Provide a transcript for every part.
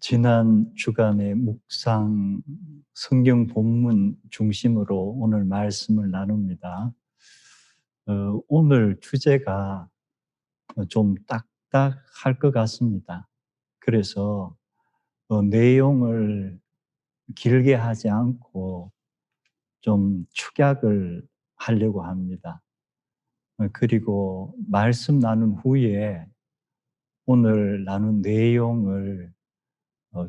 지난 주간의 묵상 성경 본문 중심으로 오늘 말씀을 나눕니다. 오늘 주제가 좀 딱딱할 것 같습니다. 그래서 내용을 길게 하지 않고 좀 축약을 하려고 합니다. 그리고 말씀 나눈 후에 오늘 나눈 내용을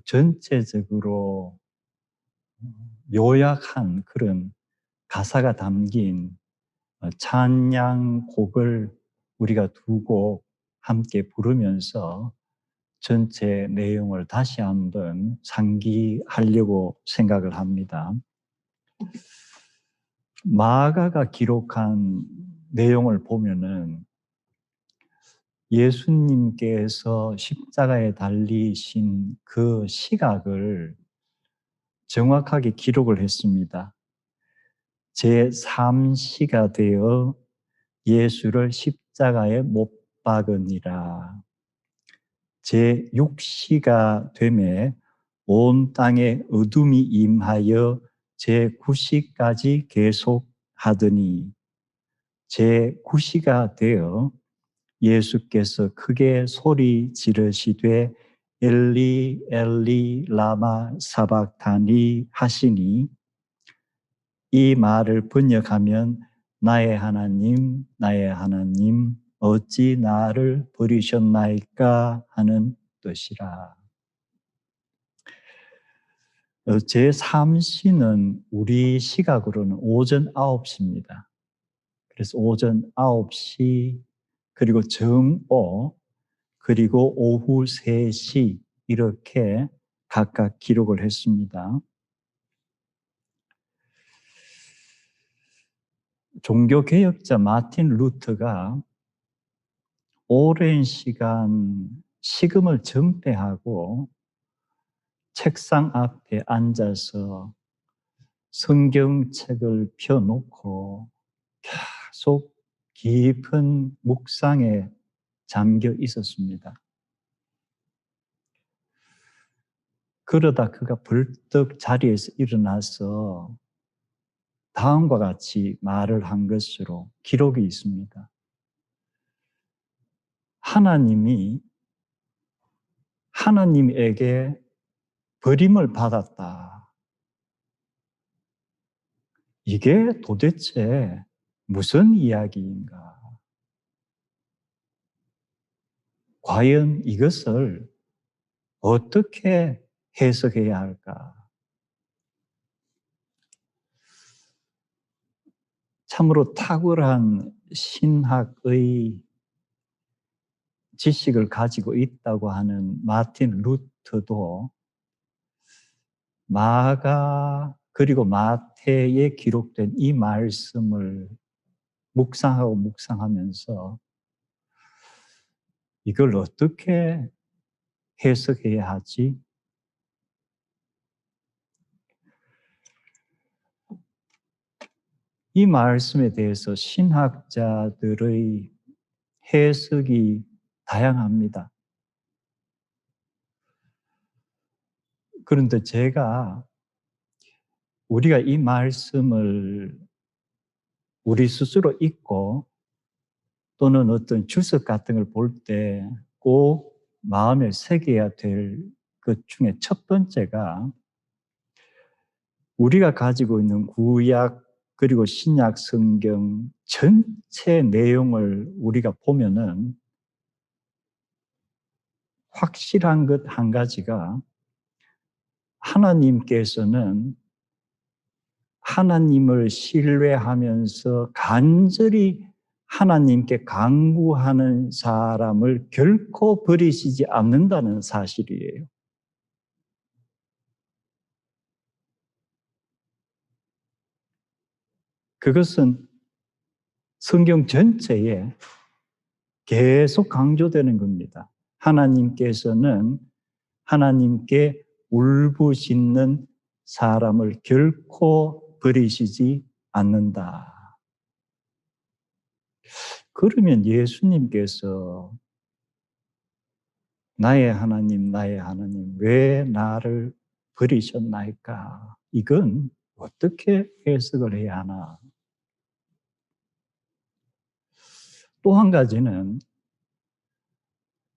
전체적으로 요약한 그런 가사가 담긴 찬양곡을 우리가 두 곡 함께 부르면서 전체 내용을 다시 한번 상기하려고 생각을 합니다. 마가가 기록한 내용을 보면은 예수님께서 십자가에 달리신 그 시각을 정확하게 기록을 했습니다. 제3시가 되어 예수를 십자가에 못 박으니라. 제6시가 되매 온 땅에 어둠이 임하여 제9시까지 계속하더니 제9시가 되어 예수께서 크게 소리 지르시되 엘리 엘리 라마 사박타니 하시니 이 말을 번역하면 나의 하나님 어찌 나를 버리셨나이까 하는 뜻이라. 제3시는 우리 시각으로는 오전 9시입니다. 그래서 오전 9시 그리고 정오 그리고 오후 3시 이렇게 각각 기록을 했습니다. 종교개혁자 마틴 루터가 오랜 시간 식음을 전폐하고 책상 앞에 앉아서 성경책을 펴놓고 계속 깊은 묵상에 잠겨 있었습니다. 그러다 그가 벌떡 자리에서 일어나서 다음과 같이 말을 한 것으로 기록이 있습니다. 하나님에게 버림을 받았다. 이게 도대체 무슨 이야기인가? 과연 이것을 어떻게 해석해야 할까? 참으로 탁월한 신학의 지식을 가지고 있다고 하는 마틴 루터도 마가 그리고 마태에 기록된 이 말씀을 묵상하면서 이걸 어떻게 해석해야 하지? 이 말씀에 대해서 신학자들의 해석이 다양합니다. 그런데 우리가 이 말씀을 우리 스스로 읽고 또는 어떤 주석 같은 걸 볼 때 꼭 마음에 새겨야 될 것 중에 첫 번째가 우리가 가지고 있는 구약 그리고 신약 성경 전체 내용을 우리가 보면은 확실한 것 한 가지가 하나님께서는 하나님을 신뢰하면서 간절히 하나님께 간구하는 사람을 결코 버리시지 않는다는 사실이에요. 그것은 성경 전체에 계속 강조되는 겁니다. 하나님께서는 하나님께 울부짖는 사람을 결코 버리시지 않는다. 그러면 예수님께서 나의 하나님, 나의 하나님, 왜 나를 버리셨나이까? 이건 어떻게 해석을 해야 하나? 또 한 가지는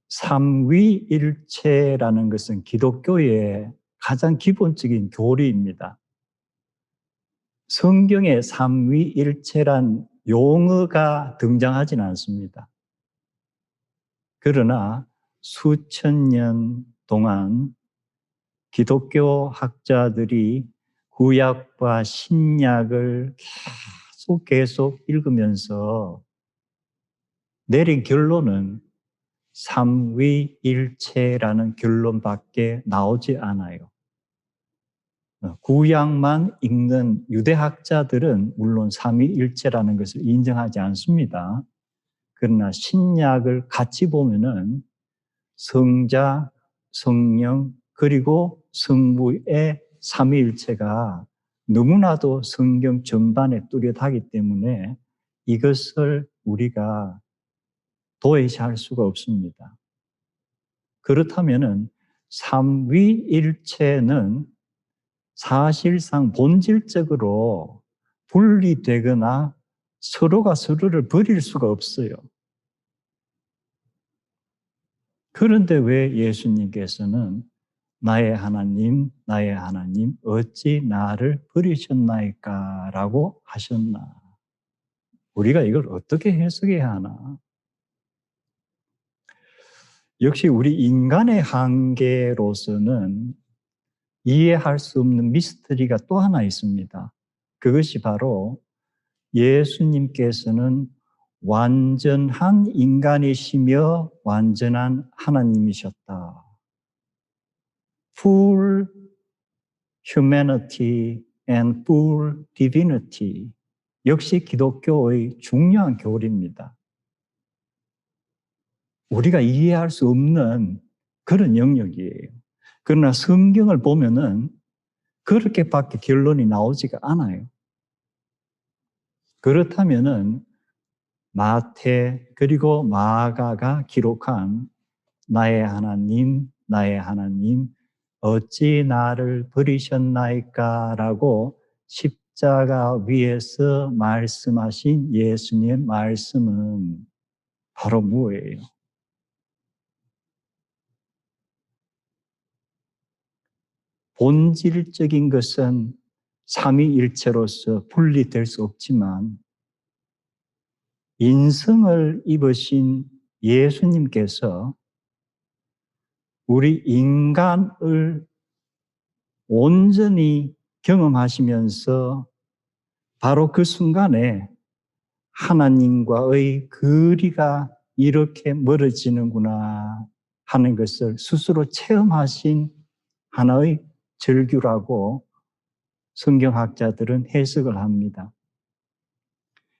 삼위일체라는 것은 기독교의 가장 기본적인 교리입니다. 성경에 삼위일체란 용어가 등장하지는 않습니다. 그러나 수천 년 동안 기독교 학자들이 구약과 신약을 계속 읽으면서 내린 결론은 삼위일체라는 결론밖에 나오지 않아요. 구약만 읽는 유대학자들은 물론 삼위일체라는 것을 인정하지 않습니다. 그러나 신약을 같이 보면은 성자, 성령, 그리고 성부의 삼위일체가 너무나도 성경 전반에 뚜렷하기 때문에 이것을 우리가 도외시할 수가 없습니다. 그렇다면은 삼위일체는 사실상 본질적으로 분리되거나 서로가 서로를 버릴 수가 없어요. 그런데 왜 예수님께서는 나의 하나님, 나의 하나님, 어찌 나를 버리셨나이까? 라고 하셨나? 우리가 이걸 어떻게 해석해야 하나? 역시 우리 인간의 한계로서는 이해할 수 없는 미스터리가 또 하나 있습니다. 그것이 바로 예수님께서는 완전한 인간이시며 완전한 하나님이셨다. Full humanity and full divinity. 역시 기독교의 중요한 교리입니다. 우리가 이해할 수 없는 그런 영역이에요. 그러나 성경을 보면은 그렇게밖에 결론이 나오지가 않아요. 그렇다면은 마태 그리고 마가가 기록한 나의 하나님, 나의 하나님, 어찌 나를 버리셨나이까? 라고 십자가 위에서 말씀하신 예수님의 말씀은 바로 뭐예요? 본질적인 것은 삼위일체로서 분리될 수 없지만 인성을 입으신 예수님께서 우리 인간을 온전히 경험하시면서 바로 그 순간에 하나님과의 거리가 이렇게 멀어지는구나 하는 것을 스스로 체험하신 하나의 절규라고 성경학자들은 해석을 합니다.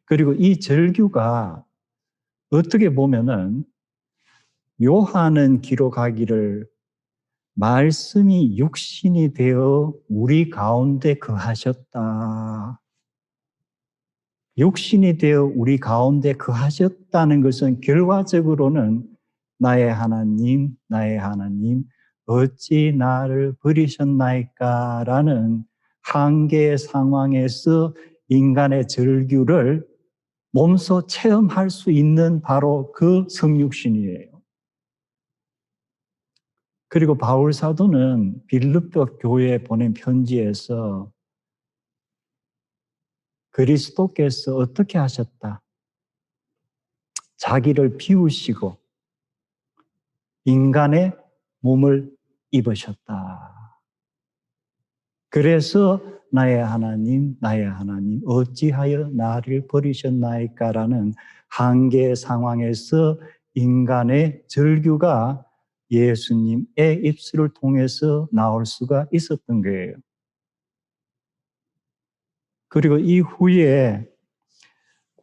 그리고 이 절규가 어떻게 보면은 요한은 기록하기를 말씀이 육신이 되어 우리 가운데 거하셨다. 육신이 되어 우리 가운데 거하셨다는 것은 결과적으로는 나의 하나님, 나의 하나님, 어찌 나를 버리셨나이까? 라는 한계의 상황에서 인간의 절규를 몸소 체험할 수 있는 바로 그 성육신이에요. 그리고 바울 사도는 빌립보 교회에 보낸 편지에서 그리스도께서 어떻게 하셨다? 자기를 비우시고 인간의 몸을 입으셨다. 그래서 나의 하나님, 나의 하나님, 어찌하여 나를 버리셨나이까? 라는 한계의 상황에서 인간의 절규가 예수님의 입술을 통해서 나올 수가 있었던 거예요. 그리고 이후에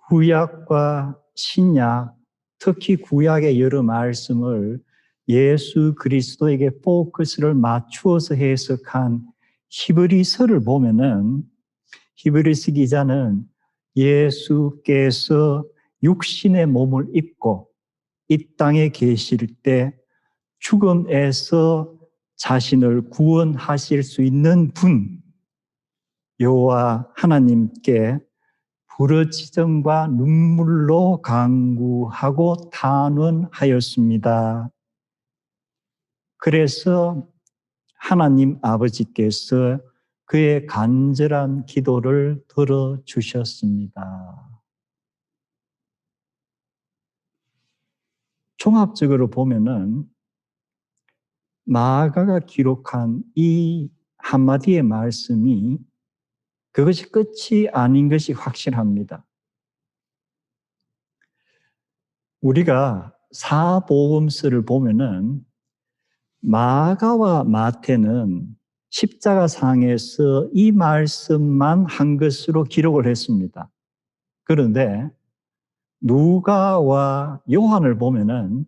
구약과 신약, 특히 구약의 여러 말씀을 예수 그리스도에게 포커스를 맞추어서 해석한 히브리서를 보면은 히브리서 기자는 예수께서 육신의 몸을 입고 이 땅에 계실 때 죽음에서 자신을 구원하실 수 있는 분, 여호와 하나님께 부르짖음과 눈물로 간구하고 탄원하였습니다. 그래서 하나님 아버지께서 그의 간절한 기도를 들어주셨습니다. 종합적으로 보면은 마가가 기록한 이 한마디의 말씀이 그것이 끝이 아닌 것이 확실합니다. 우리가 사복음서를 보면은 마가와 마태는 십자가상에서 이 말씀만 한 것으로 기록을 했습니다. 그런데 누가와 요한을 보면은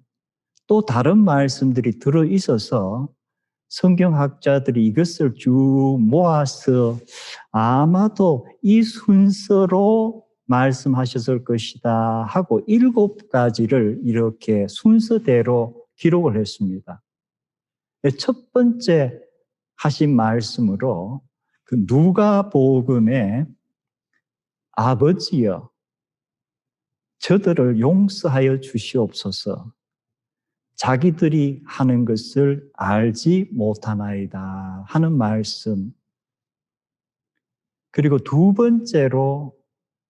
또 다른 말씀들이 들어 있어서 성경학자들이 이것을 쭉 모아서 아마도 이 순서로 말씀하셨을 것이다 하고 7가지를 이렇게 순서대로 기록을 했습니다. 첫 번째 하신 말씀으로 그 누가복음에 아버지여 저들을 용서하여 주시옵소서 자기들이 하는 것을 알지 못하나이다 하는 말씀. 그리고 두 번째로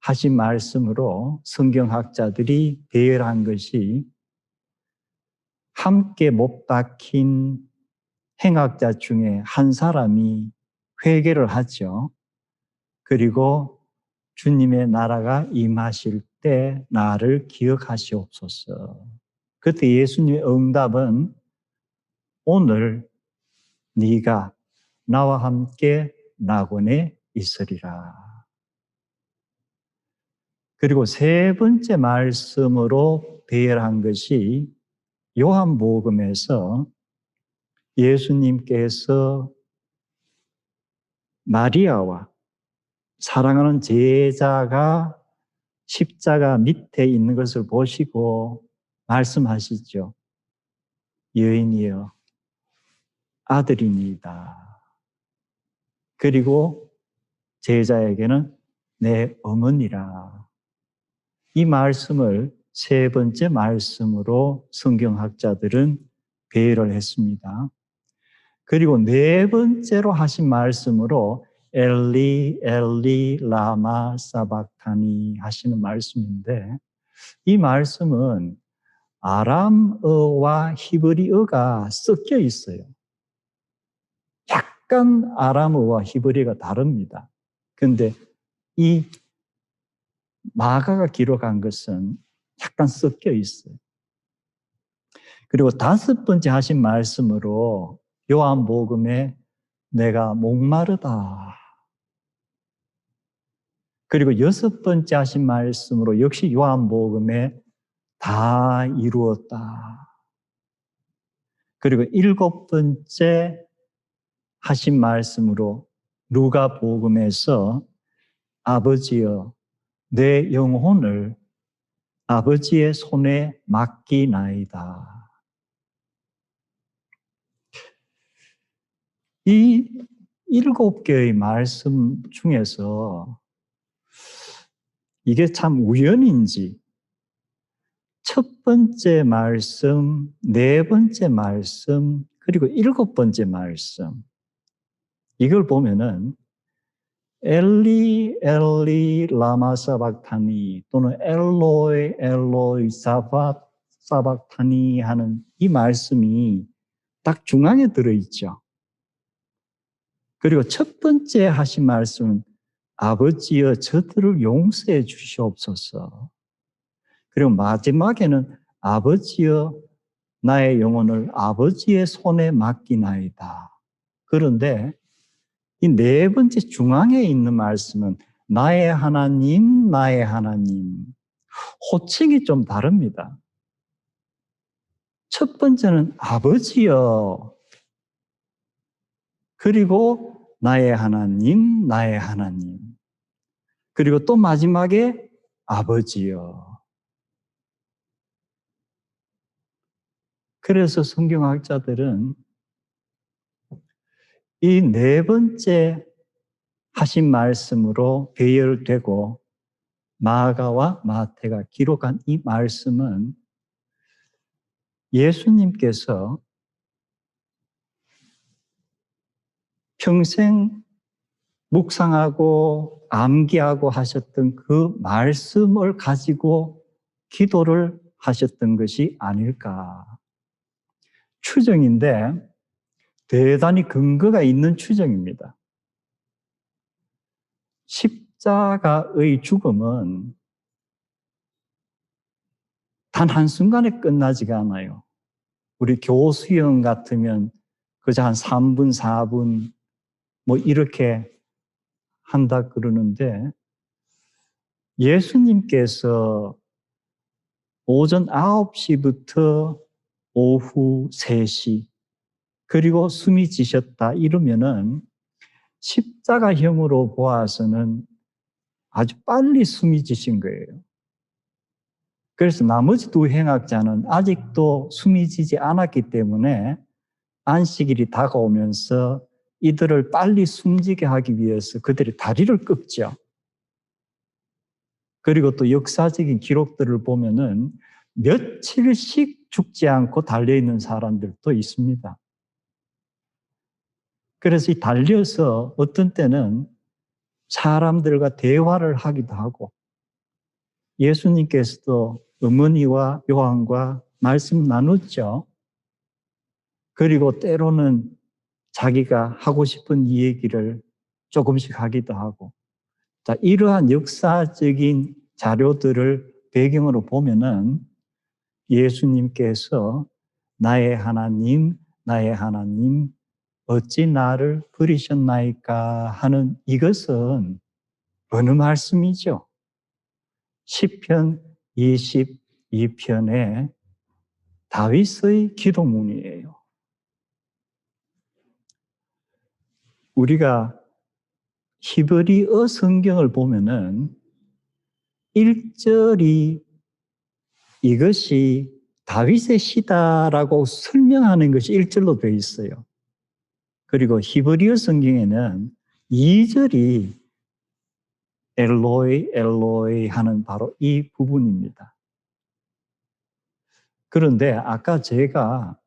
하신 말씀으로 성경학자들이 배열한 것이 함께 못 박힌 행악자 중에 한 사람이 회개를 하죠. 그리고 주님의 나라가 임하실 때 나를 기억하시옵소서. 그때 예수님의 응답은 오늘 네가 나와 함께 낙원에 있으리라. 그리고 세 번째 말씀으로 배열한 것이 요한복음에서 예수님께서 마리아와 사랑하는 제자가 십자가 밑에 있는 것을 보시고 말씀하시죠. 여인이여 아들이니이다. 그리고 제자에게는 내 어머니라. 이 말씀을 세 번째 말씀으로 성경학자들은 배열을 했습니다. 그리고 네 번째로 하신 말씀으로 엘리 엘리 라마 사박타니 하시는 말씀인데 이 말씀은 아람어와 히브리어가 섞여 있어요. 약간 아람어와 히브리어가 다릅니다. 그런데 이 마가가 기록한 것은 약간 섞여 있어요. 그리고 다섯 번째 하신 말씀으로 요한복음에 내가 목마르다. 그리고 여섯 번째 하신 말씀으로 역시 요한복음에 다 이루었다. 그리고 일곱 번째 하신 말씀으로 누가복음에서 아버지여 내 영혼을 아버지의 손에 맡기나이다. 이 7개의 말씀 중에서 이게 참 우연인지 첫 번째 말씀, 네 번째 말씀, 그리고 7번째 말씀 이걸 보면은 엘리 엘리 라마 사박타니 또는 엘로이 엘로이 사박타니 하는 이 말씀이 딱 중앙에 들어있죠. 그리고 첫 번째 하신 말씀은 아버지여 저들을 용서해 주시옵소서. 그리고 마지막에는 아버지여 나의 영혼을 아버지의 손에 맡기나이다. 그런데 이 네 번째 중앙에 있는 말씀은 나의 하나님, 나의 하나님. 호칭이 좀 다릅니다. 첫 번째는 아버지여. 그리고 나의 하나님, 나의 하나님. 그리고 또 마지막에 아버지여. 그래서 성경학자들은 이 네 번째 하신 말씀으로 배열되고 마가와 마태가 기록한 이 말씀은 예수님께서 평생 묵상하고 암기하고 하셨던 그 말씀을 가지고 기도를 하셨던 것이 아닐까. 추정인데 대단히 근거가 있는 추정입니다. 십자가의 죽음은 단 한순간에 끝나지가 않아요. 우리 교수형 같으면 그저 한 3분, 4분 뭐 이렇게 한다 그러는데 예수님께서 오전 9시부터 오후 3시 그리고 숨이 지셨다 이러면은 십자가형으로 보아서는 아주 빨리 숨이 지신 거예요. 그래서 나머지 두 행악자는 아직도 숨이 지지 않았기 때문에 안식일이 다가오면서 이들을 빨리 숨지게 하기 위해서 그들이 다리를 꺾죠. 그리고 또 역사적인 기록들을 보면은 며칠씩 죽지 않고 달려있는 사람들도 있습니다. 그래서 이 달려서 어떤 때는 사람들과 대화를 하기도 하고 예수님께서도 어머니와 요한과 말씀 나눴죠. 그리고 때로는 자기가 하고 싶은 이 얘기를 조금씩 하기도 하고 자, 이러한 역사적인 자료들을 배경으로 보면은 예수님께서 나의 하나님, 나의 하나님, 어찌 나를 버리셨나이까 하는 이것은 어느 말씀이죠? 시편 22편의 다윗의 기도문이에요. 우리가 히브리어 성경을 보면은 1절이 이것이 다윗의 시다라고 설명하는 것이 1절로 되어 있어요. 그리고 히브리어 성경에는 2절이 엘로이 엘로이 하는 바로 이 부분입니다. 그런데 아까 제가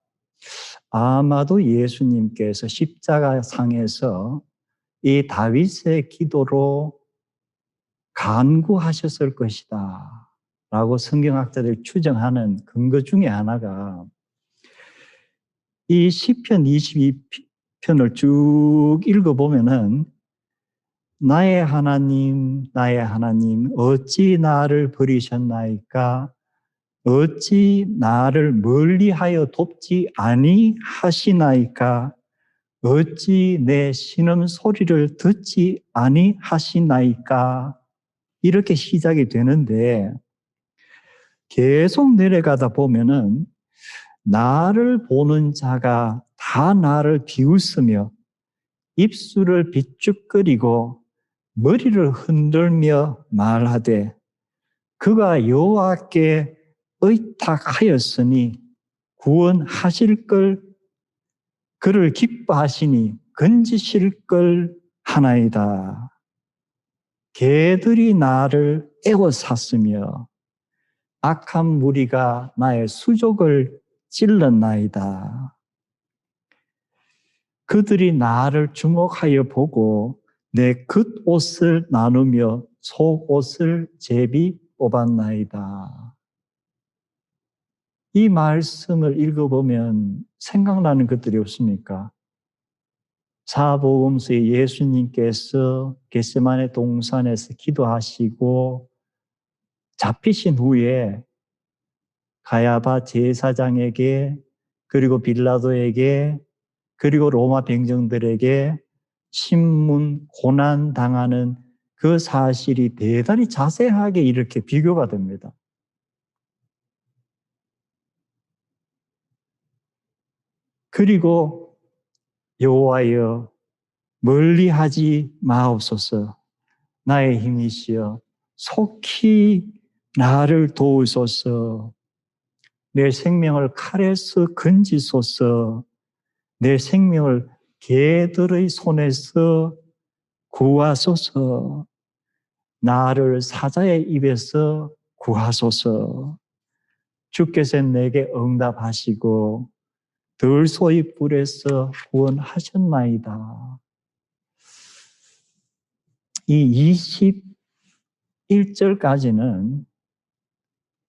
아마도 예수님께서 십자가상에서 이 다윗의 기도로 간구하셨을 것이다 라고 성경학자들이 추정하는 근거 중에 하나가 이 시편 22편을 쭉 읽어보면은 나의 하나님, 나의 하나님, 어찌 나를 버리셨나이까? 어찌 나를 멀리하여 돕지 아니하시나이까? 어찌 내 신음 소리를 듣지 아니하시나이까? 이렇게 시작이 되는데 계속 내려가다 보면은 나를 보는 자가 다 나를 비웃으며 입술을 비죽거리고 머리를 흔들며 말하되 그가 여호와께 의탁하였으니 구원하실 걸 그를 기뻐하시니 건지실 걸 하나이다. 개들이 나를 애워쌌으며 악한 무리가 나의 수족을 찔렀나이다. 그들이 나를 주목하여 보고 내 겉옷을 나누며 속옷을 제비 뽑았나이다. 이 말씀을 읽어보면 생각나는 것들이 없습니까? 사복음서에 예수님께서 겟세마네 동산에서 기도하시고 잡히신 후에 가야바 제사장에게 그리고 빌라도에게 그리고 로마 병정들에게 신문 고난당하는 그 사실이 대단히 자세하게 이렇게 비교가 됩니다. 그리고 여호와여 멀리하지 마옵소서 나의 힘이시여 속히 나를 도우소서 내 생명을 칼에서 건지소서. 내 생명을 개들의 손에서 구하소서. 나를 사자의 입에서 구하소서. 주께서 내게 응답하시고 들소의 불에서 구원하셨나이다. 이 21절까지는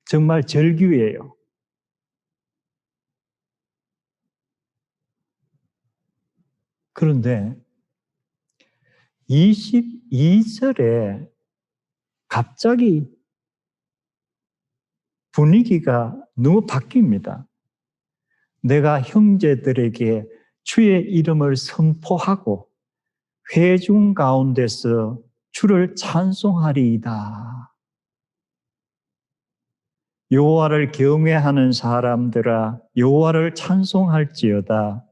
정말 절규예요. 그런데 22절에 갑자기 분위기가 너무 바뀝니다. 내가 형제들에게 주의 이름을 선포하고 회중 가운데서 주를 찬송하리이다. 여호와를 경외하는 사람들아 여호와를 찬송할지어다.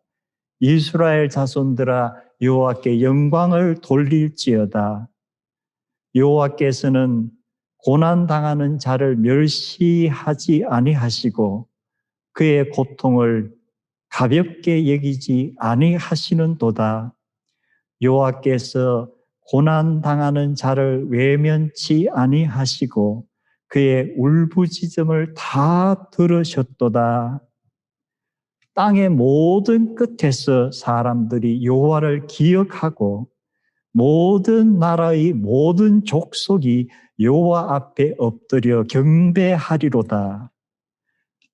이스라엘 자손들아 여호와께 영광을 돌릴지어다. 여호와께서는 고난 당하는 자를 멸시하지 아니하시고 그의 고통을 가볍게 여기지 아니하시는도다. 여호와께서 고난 당하는 자를 외면치 아니하시고 그의 울부짖음을 다 들으셨도다. 땅의 모든 끝에서 사람들이 여호와를 기억하고 모든 나라의 모든 족속이 여호와 앞에 엎드려 경배하리로다.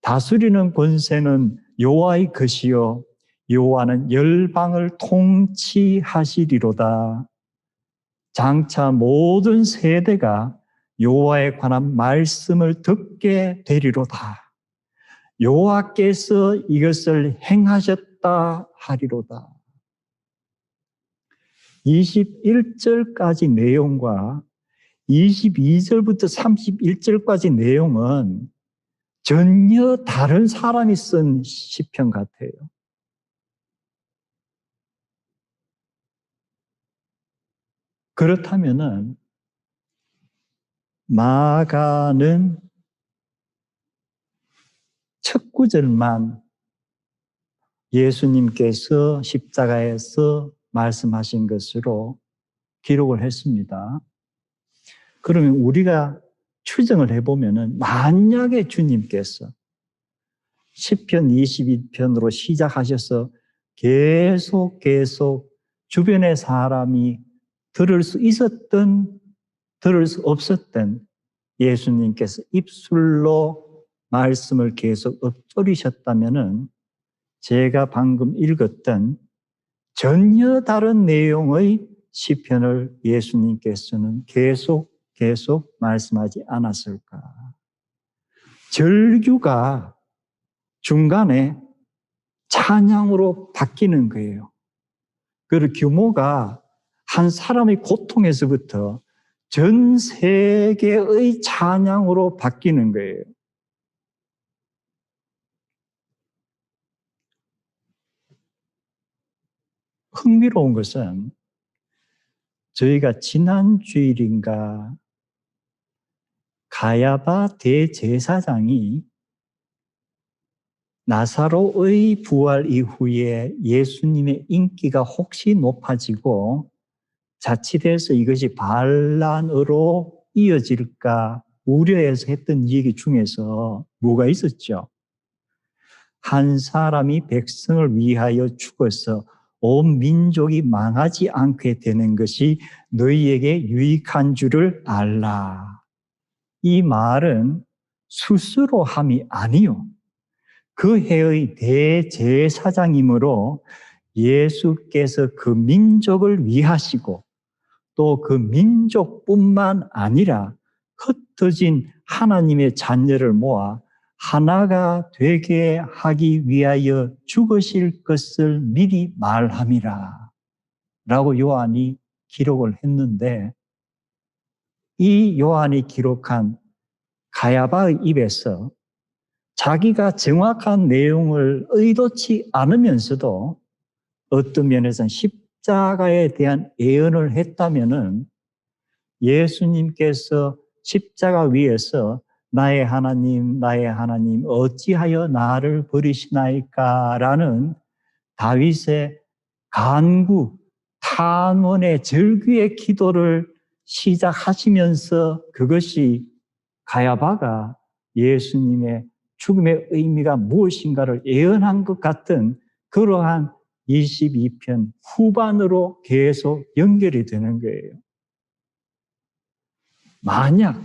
다스리는 권세는 여호와의 것이요 여호와는 열방을 통치하시리로다. 장차 모든 세대가 여호와에 관한 말씀을 듣게 되리로다. 여호와께서 이것을 행하셨다 하리로다. 21절까지 내용과 22절부터 31절까지 내용은 전혀 다른 사람이 쓴 시편 같아요. 그렇다면은 마가는 첫 구절만 예수님께서 십자가에서 말씀하신 것으로 기록을 했습니다. 그러면 우리가 추정을 해보면은 만약에 주님께서 시편 22편으로 시작하셔서 계속 주변의 사람이 들을 수 있었던 들을 수 없었던 예수님께서 입술로 말씀을 계속 읊조리셨다면은 제가 방금 읽었던 전혀 다른 내용의 시편을 예수님께서는 계속 말씀하지 않았을까. 절규가 중간에 찬양으로 바뀌는 거예요. 그 규모가 한 사람의 고통에서부터 전 세계의 찬양으로 바뀌는 거예요. 흥미로운 것은 저희가 지난 주일인가 가야바 대제사장이 나사로의 부활 이후에 예수님의 인기가 혹시 높아지고 자칫해서 이것이 반란으로 이어질까 우려해서 했던 얘기 중에서 뭐가 있었죠? 한 사람이 백성을 위하여 죽어서 온 민족이 망하지 않게 되는 것이 너희에게 유익한 줄을 알라. 이 말은 스스로 함이 아니요. 그 해의 대제사장이므로 예수께서 그 민족을 위하시고 또 그 민족뿐만 아니라 흩어진 하나님의 자녀를 모아 하나가 되게 하기 위하여 죽으실 것을 미리 말함이라 라고 요한이 기록을 했는데 이 요한이 기록한 가야바의 입에서 자기가 정확한 내용을 의도치 않으면서도 어떤 면에서는 십자가에 대한 예언을 했다면은 예수님께서 십자가 위에서 나의 하나님, 어찌하여 나를 버리시나이까? 라는 다윗의 간구, 탄원의 절규의 기도를 시작하시면서 그것이 가야바가 예수님의 죽음의 의미가 무엇인가를 예언한 것 같은 그러한 22편 후반으로 계속 연결이 되는 거예요. 만약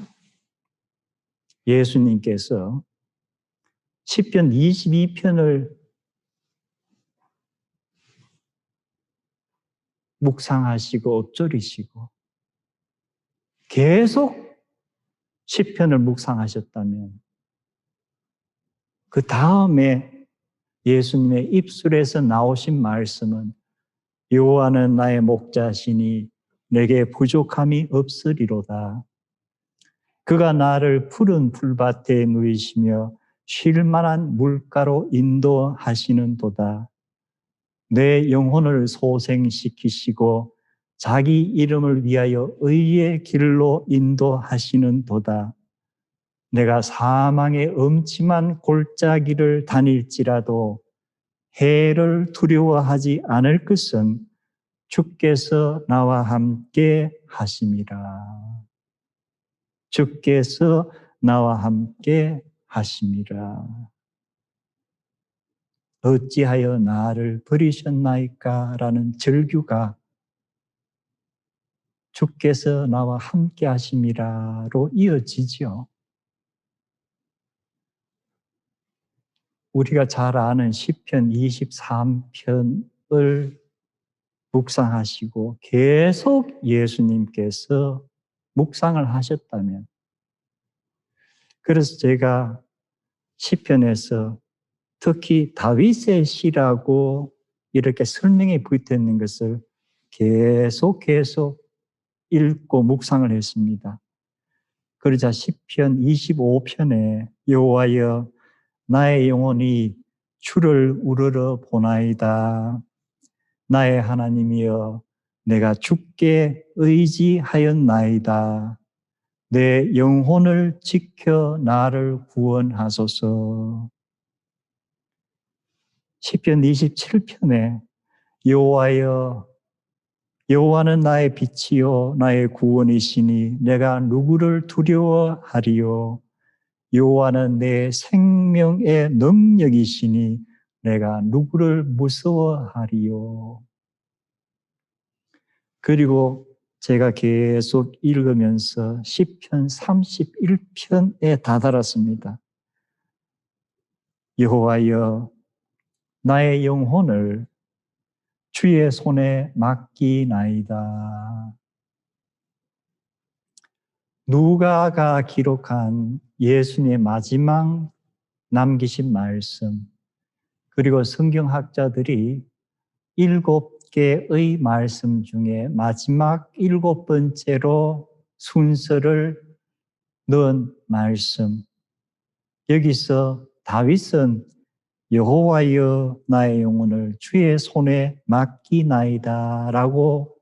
예수님께서 시편 22편을 묵상하시고 엎조리시고 계속 시편을 묵상하셨다면 그 다음에 예수님의 입술에서 나오신 말씀은 여호와는 나의 목자시니 내게 부족함이 없으리로다. 그가 나를 푸른 풀밭에 누이시며 쉴 만한 물가로 인도하시는도다. 내 영혼을 소생시키시고 자기 이름을 위하여 의의 길로 인도하시는도다. 내가 사망의 음침한 골짜기를 다닐지라도 해를 두려워하지 않을 것은 주께서 나와 함께 하심이라. 주께서 나와 함께 하심이라. 어찌하여 나를 버리셨나이까? 라는 절규가 주께서 나와 함께 하심이라로 이어지죠. 우리가 잘 아는 시편 23편을 묵상하시고 계속 예수님께서 묵상을 하셨다면, 그래서 제가 시편에서 특히 다윗의 시라고 이렇게 설명이 붙어 있는 것을 계속 읽고 묵상을 했습니다. 그러자 시편 25편에 여호와여 나의 영혼이 주를 우러러 보나이다. 나의 하나님이여 내가 주께 의지하였나이다. 내 영혼을 지켜 나를 구원하소서. 시편 27편에 여호와여 여호와는 나의 빛이요 나의 구원이시니 내가 누구를 두려워하리요. 여호와는 내 생명의 능력이시니 내가 누구를 무서워하리요. 그리고 제가 계속 읽으면서 시편 31편에 다다랐습니다. 여호와여 나의 영혼을 주의 손에 맡기나이다. 누가가 기록한 예수님의 마지막 남기신 말씀, 그리고 성경학자들이 7개의 말씀 중에 마지막 7번째로 순서를 넣은 말씀, 여기서 다윗은 여호와여 나의 영혼을 주의 손에 맡기나이다 라고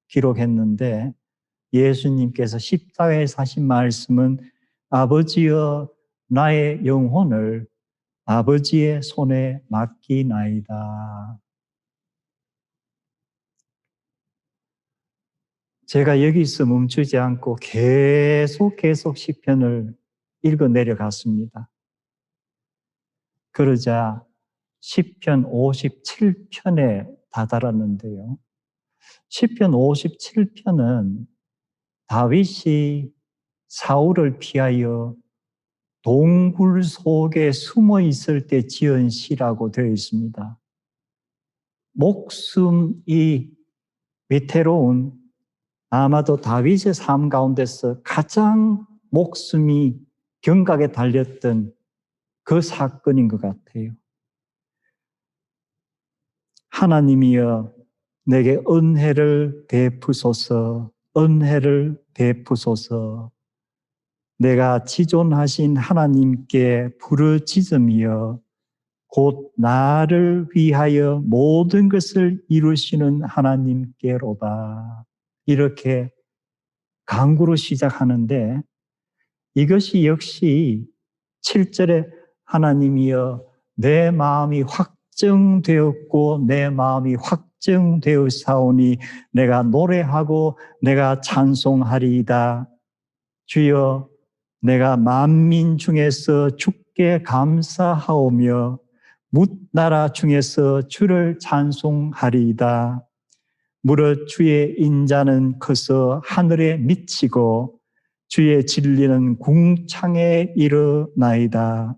기록했는데, 예수님께서 십자가에서 하신 말씀은 아버지여 나의 영혼을 아버지의 손에 맡기나이다. 제가 여기서 멈추지 않고 계속 시편을 읽어 내려갔습니다. 그러자 시편 57편에 다다랐는데요. 시편 57편은 다윗이 사울을 피하여 동굴 속에 숨어 있을 때 지은 시라고 되어 있습니다. 목숨이 위태로운, 아마도 다윗의 삶 가운데서 가장 목숨이 경각에 달렸던 그 사건인 것 같아요. 하나님이여 내게 은혜를 베푸소서, 은혜를 베푸소서. 내가 지존하신 하나님께 부르짖으며 곧 나를 위하여 모든 것을 이루시는 하나님께로다. 이렇게 간구로 시작하는데 이것이 역시 7절에 하나님이여 내 마음이 확정되었고 내 마음이 확정되었사오니 내가 노래하고 내가 찬송하리이다. 주여 내가 만민 중에서 주께 감사하오며 뭇나라 중에서 주를 찬송하리이다. 무릇 주의 인자는 커서 하늘에 미치고 주의 진리는 궁창에 이르나이다.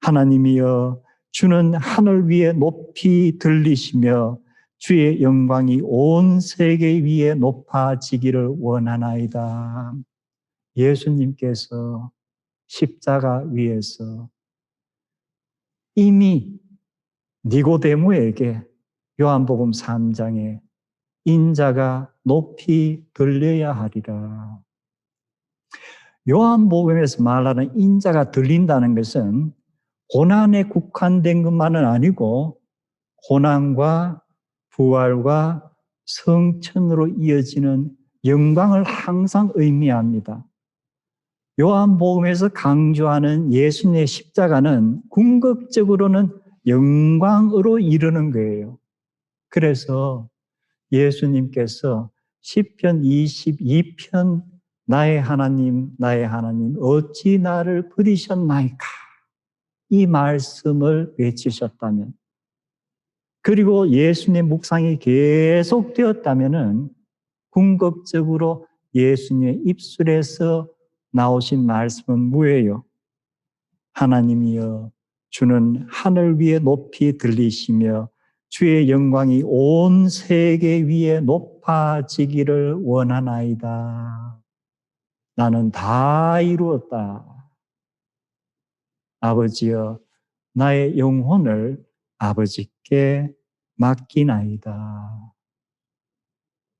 하나님이여 주는 하늘 위에 높이 들리시며 주의 영광이 온 세계 위에 높아지기를 원하나이다. 예수님께서 십자가 위에서 이미 니고데모에게 요한복음 3장에 인자가 높이 들려야 하리라. 요한복음에서 말하는 인자가 들린다는 것은 고난에 국한된 것만은 아니고 고난과 부활과 성천으로 이어지는 영광을 항상 의미합니다. 요한복음에서 강조하는 예수님의 십자가는 궁극적으로는 영광으로 이르는 거예요. 그래서 예수님께서 시편 22편 나의 하나님 나의 하나님 어찌 나를 버리셨나이까 이 말씀을 외치셨다면 그리고 예수님의 묵상이 계속되었다면 궁극적으로 예수님의 입술에서 나오신 말씀은 뭐예요? 하나님이여 주는 하늘 위에 높이 들리시며 주의 영광이 온 세계 위에 높아지기를 원하나이다. 나는 다 이루었다. 아버지여 나의 영혼을 아버지께 맡기나이다.